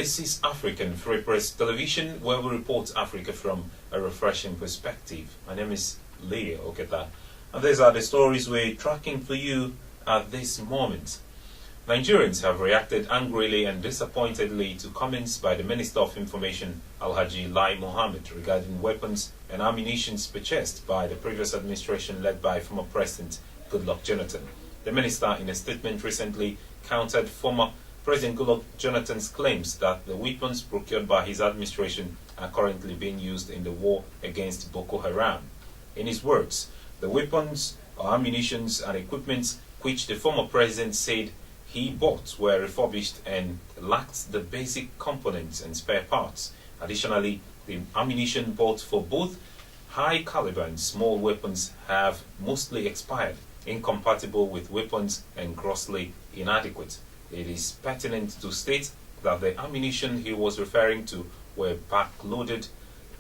This is African Free Press Television, where we report Africa from a refreshing perspective. My name is Leo Oketa, and these are the stories we're tracking for you at this moment. Nigerians have reacted angrily and disappointedly to comments by the Minister of Information, Alhaji Lai Muhammed, regarding weapons and ammunition purchased by the previous administration led by former President Goodluck Jonathan. The minister, in a statement recently, countered former President Goodluck Jonathan's claims that the weapons procured by his administration are currently being used in the war against Boko Haram. In his words, the weapons, ammunition and equipment which the former president said he bought were refurbished and lacked the basic components and spare parts. Additionally, the ammunition bought for both high caliber and small weapons have mostly expired, incompatible with weapons and grossly inadequate. It is pertinent to state that the ammunition he was referring to were backloaded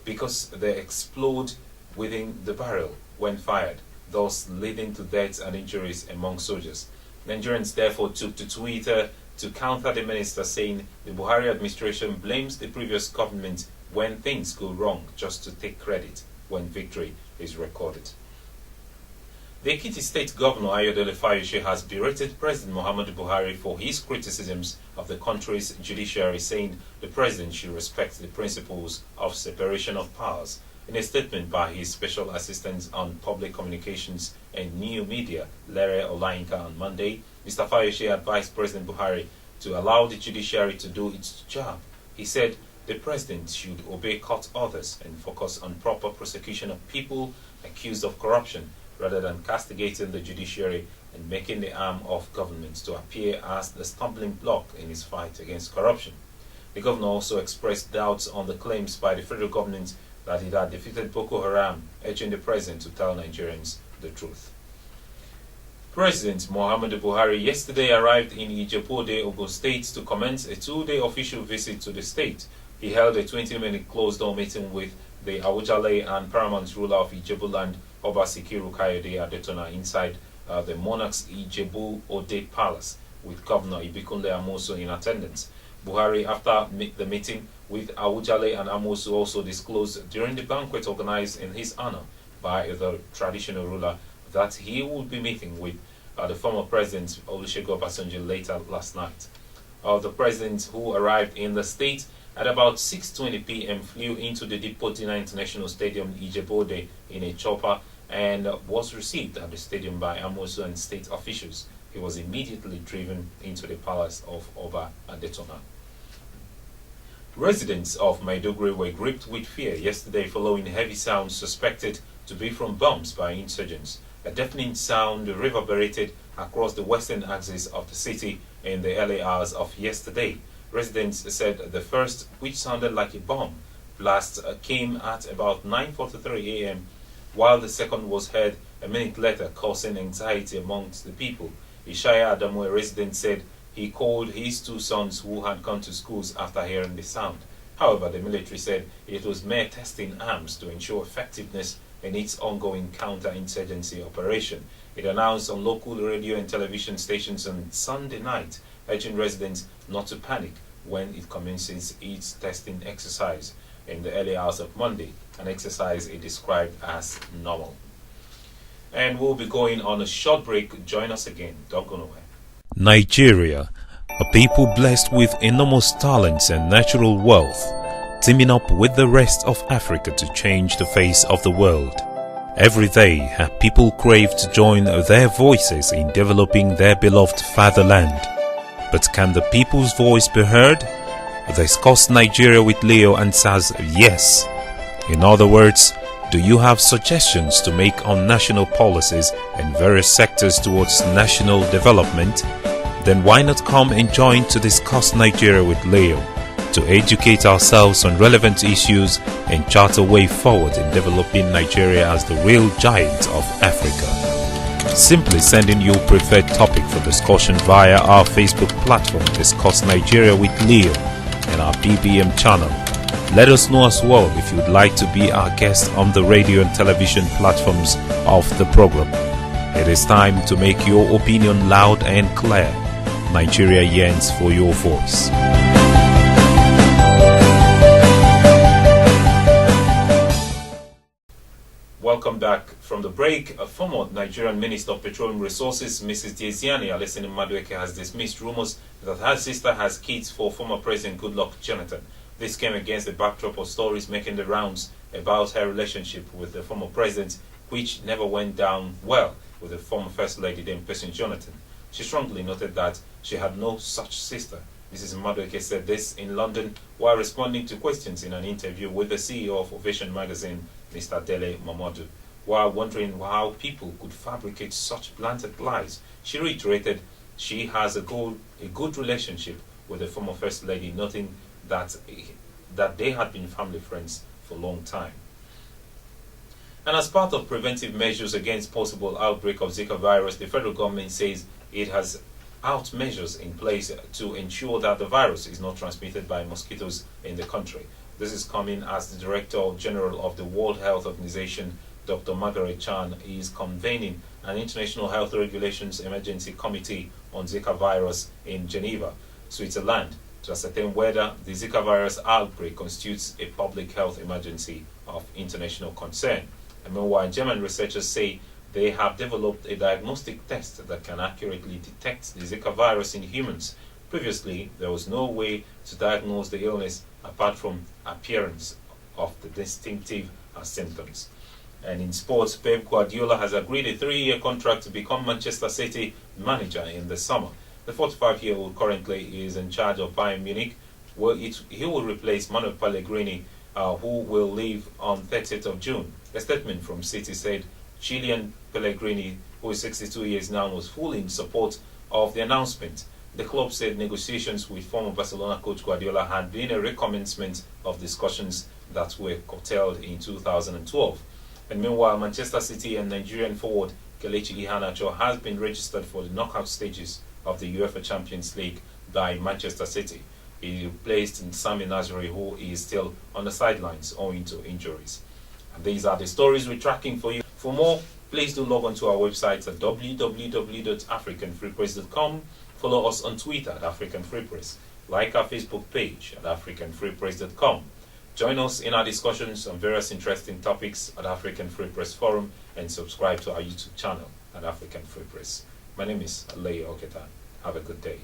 because they explode within the barrel when fired, thus leading to deaths and injuries among soldiers. Nigerians therefore took to Twitter to counter the minister, saying the Buhari administration blames the previous government when things go wrong just to take credit when victory is recorded. The Ekiti State Governor Ayodele Fayose has berated President Muhammadu Buhari for his criticisms of the country's judiciary, saying the president should respect the principles of separation of powers. In a statement by his special assistant on public communications and new media, Lere Olayinka, on Monday, Mr. Fayose advised President Buhari to allow the judiciary to do its job. He said the president should obey court orders and focus on proper prosecution of people accused of corruption, rather than castigating the judiciary and making the arm of government to appear as the stumbling block in his fight against corruption. The governor also expressed doubts on the claims by the federal government that it had defeated Boko Haram, urging the president to tell Nigerians the truth. President Muhammadu Buhari yesterday arrived in Ijebu-Ode, Ogun State, to commence a 2-day official visit to the state. He held a 20-minute closed-door meeting with the Awujale and paramount ruler of Ijebu-land, Oba Sikiru Kayode Adetona, inside the monarch's Ijebu-Ode Palace, with Governor Ibikunle Amosu in attendance. Buhari, after the meeting with Awujale and Amosu, also disclosed during the banquet organized in his honor by the traditional ruler that he would be meeting with the former president Olusegun Obasanjo later last night. The president, who arrived in the state at about 6:20 p.m., flew into the Dippotina International Stadium in Ijebu-Ode in a chopper and was received at the stadium by Amosu and state officials. He was immediately driven into the palace of Oba Adetona. Residents of Maiduguri were gripped with fear yesterday following heavy sounds suspected to be from bombs by insurgents. A deafening sound reverberated across the western axis of the city in the early hours of yesterday. Residents said the first, which sounded like a bomb blast, came at about 9:43 a.m., while the second was heard a minute later, causing anxiety amongst the people. Ishaya Adamu, a resident, said he called his 2 sons who had gone to schools after hearing the sound. However, the military said it was mere testing arms to ensure effectiveness in its ongoing counter-insurgency operation. It announced on local radio and television stations on Sunday night, urging residents not to panic when it commences its testing exercise in the early hours of Monday, an exercise it described as normal. And we'll be going on a short break. Join us again. Don't go nowhere. Nigeria, a people blessed with enormous talents and natural wealth, teaming up with the rest of Africa to change the face of the world. Every day, her people crave to join their voices in developing their beloved fatherland. But can the people's voice be heard? Discuss Nigeria with Leo answers yes. In other words, do you have suggestions to make on national policies and various sectors towards national development? Then why not come and join to discuss Nigeria with Leo, to educate ourselves on relevant issues and chart a way forward in developing Nigeria as the real giant of Africa. Simply send in your preferred topic for discussion via our Facebook platform, Discuss Nigeria with Leo, and our BBM channel. Let us know as well if you'd like to be our guest on the radio and television platforms of the program. It is time to make your opinion loud and clear. Nigeria yearns for your voice. Welcome back from the break. A former Nigerian Minister of Petroleum Resources, Mrs. Diezani Responds, has dismissed rumors that her sister has kids for former President Goodluck Jonathan. This came against the backdrop of stories making the rounds about her relationship with the former president, which never went down well with the former First Lady, then President Jonathan. She strongly noted that she had no such sister. Mrs. Madueke said this in London while responding to questions in an interview with the CEO of Ovation magazine, Mr. Lai Muhammed. While wondering how people could fabricate such blatant lies, she reiterated she has a good relationship with the former First Lady, noting that they had been family friends for a long time. And as part of preventive measures against possible outbreak of Zika virus, the federal government says it has out measures in place to ensure that the virus is not transmitted by mosquitoes in the country. This is coming as the Director General of the World Health Organization, Dr. Margaret Chan, is convening an International Health Regulations Emergency Committee on Zika virus in Geneva, Switzerland, to ascertain whether the Zika virus outbreak constitutes a public health emergency of international concern. And meanwhile, German researchers say they have developed a diagnostic test that can accurately detect the Zika virus in humans. Previously, there was no way to diagnose the illness apart from appearance of the distinctive symptoms. And in sports, Pep Guardiola has agreed a 3-year contract to become Manchester City manager in the summer. The 45-year-old currently is in charge of Bayern Munich, where he will replace Manuel Pellegrini, who will leave on 30th of June. A statement from City said Chilean Pellegrini, who is 62 years now, was fully in support of the announcement. The club said negotiations with former Barcelona coach Guardiola had been a recommencement of discussions that were curtailed in 2012. And meanwhile, Manchester City and Nigerian forward Kelechi Iheanacho has been registered for the knockout stages of the UEFA Champions League by Manchester City. He replaced Sami Nasri, who is still on the sidelines owing to injuries. And these are the stories we're tracking for you. For more, please do log on to our website at www.africanfreepress.com. Follow us on Twitter at African Free Press. Like our Facebook page at africanfreepress.com. Join us in our discussions on various interesting topics at African Free Press Forum and subscribe to our YouTube channel at African Free Press. My name is Lai Muhammed. Have a good day.